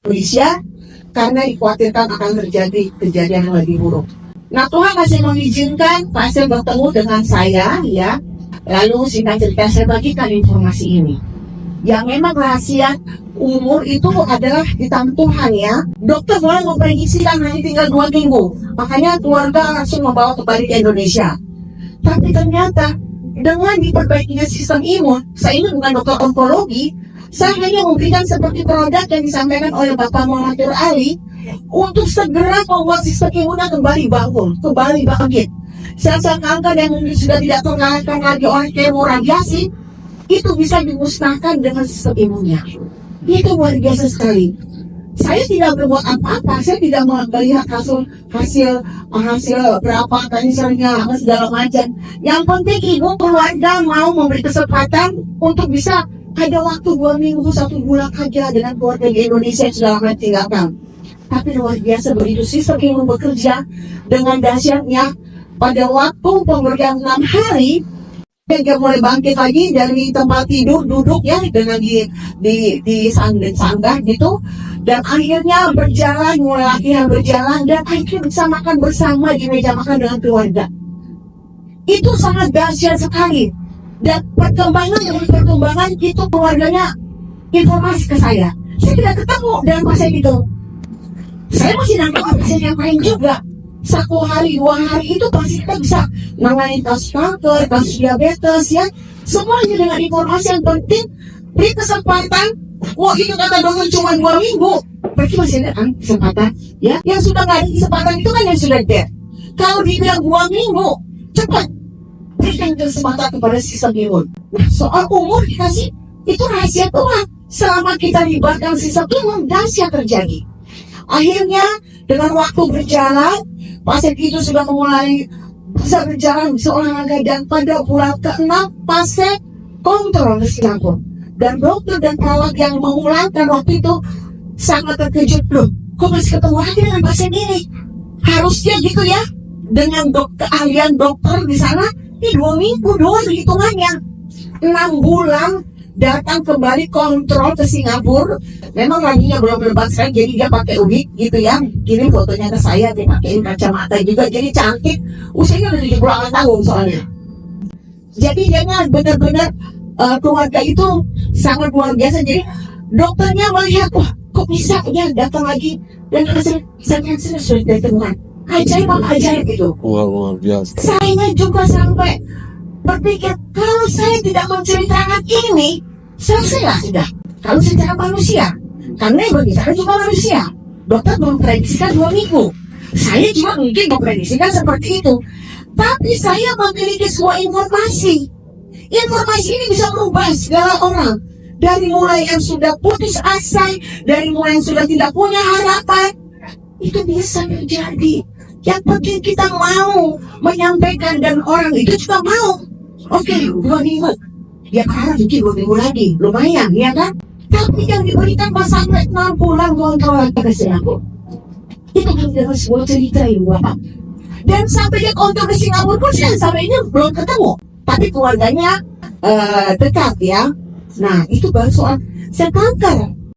Indonesia karena dikhawatirkan akan terjadi kejadian yang lebih buruk. Nah, Tuhan masih mengizinkan pasien bertemu dengan saya, ya. Lalu singkat cerita saya bagikan informasi ini. Yang memang rahasia umur itu adalah di tangan Tuhan, ya. Dokter boleh memprediksikan hanya tinggal 2 minggu. Makanya keluarga langsung membawa kembali ke Indonesia. Tapi ternyata dengan diperbaikinya sistem imun, saya ini bukan dokter onkologi, saya hanya memberikan seperti produk yang disampaikan oleh Bapak Muhammad Nur Ali untuk segera membuat sistem imunnya kembali bangun, kembali bangkit. Sel-sel kanker yang mungkin sudah tidak terkalahkan lagi oleh kemoradiasi itu bisa dimusnahkan dengan sistem imunnya. Itu luar biasa sekali. Saya tidak berbuat apa-apa, saya tidak melihat hasil berapa kansernya segala macam. Yang penting ibu keluarga mau memberi kesempatan untuk bisa ada waktu 2 minggu, 1 bulan aja dengan keluarga di Indonesia yang sudah lama tinggalkan. Tapi luar biasa begitu sistem imun bekerja dengan dahsyatnya pada waktu pemberian 6 hari dia mulai bangkit lagi dari tempat tidur duduk ya dengan di sanggah gitu, dan akhirnya berjalan, mulai latihan berjalan dan akhirnya bisa makan bersama di meja makan dengan keluarga. Itu sangat dahsyat sekali. Dan perkembangan itu keluarganya informasi ke saya tidak ketemu dengan pasien itu. Saya masih nangkep pasien yang lain juga. 1 hari, 2 hari itu pasti kita bisa menangani kasus kanker, kasus diabetes, ya. Semuanya dengan informasi yang penting. Beri kesempatan. Wah, itu kata dokter cuma 2 minggu. Berarti masih ada kan kesempatan, ya. Yang sudah nggak ada kesempatan itu kan yang sudah dead. Kalau dibilang 2 minggu, cepat berikan kesempatan kepada sistem imun. Nah, soal umur dikasih itu rahasia Tuhan. Selama kita libatkan sistem imun, dahsyat terjadi. Akhirnya dengan waktu berjalan, pasien itu sudah mulai bisa berjalan, bisa olahraga, dan pada bulan ke-6 pasien kontrol ke Singapura. Dan dokter dan perawat yang mengulangkan waktu itu sangat terkejut, loh, kok masih ketemu lagi dengan pasien ini? Harusnya gitu ya, dengan keahlian dokter di sana, ini 2 minggu doang hitungannya. 6 bulan datang kembali kontrol ke Singapura. Memang laginya belum bebas kan, jadi dia pakai wig gitu ya. Kirim fotonya ke saya, dia pakai kacamata juga, jadi cantik. Usianya udah 78 tahun soalnya. Jadi dia benar-benar keluarga itu sangat luar biasa. Jadi dokternya melihat, wah kok bisa dia datang lagi dan hasil sudah ditemukan. Ajaib itu. Wah, luar biasa. Saya juga sampai berpikir, kalau saya tidak menceritakan ini, selesai sudah. Kalau secara manusia, karena yang berbicara juga manusia. Dokter memprediksikan 2 minggu. Saya juga mungkin memprediksikan seperti itu. Tapi saya memiliki sebuah informasi. Informasi ini bisa merubah segala orang. Dari mulai yang sudah putus asa, dari mulai yang sudah tidak punya harapan, itu bisa terjadi. Yang penting kita mau menyampaikan dan orang itu juga mau. Oke, 2 minggu. Ya karena mungkin 2 minggu lagi, lumayan, ya kan? Tapi yang diberikan sampai 6 bulan kontrol ke Singapura. Itu adalah sebuah cerita ibu bapak. Dan sampai dia kontrol ke Singapura pun sampai ini belum ketemu. Tapi keluarganya dekat ya. Nah itu baru soal kanker.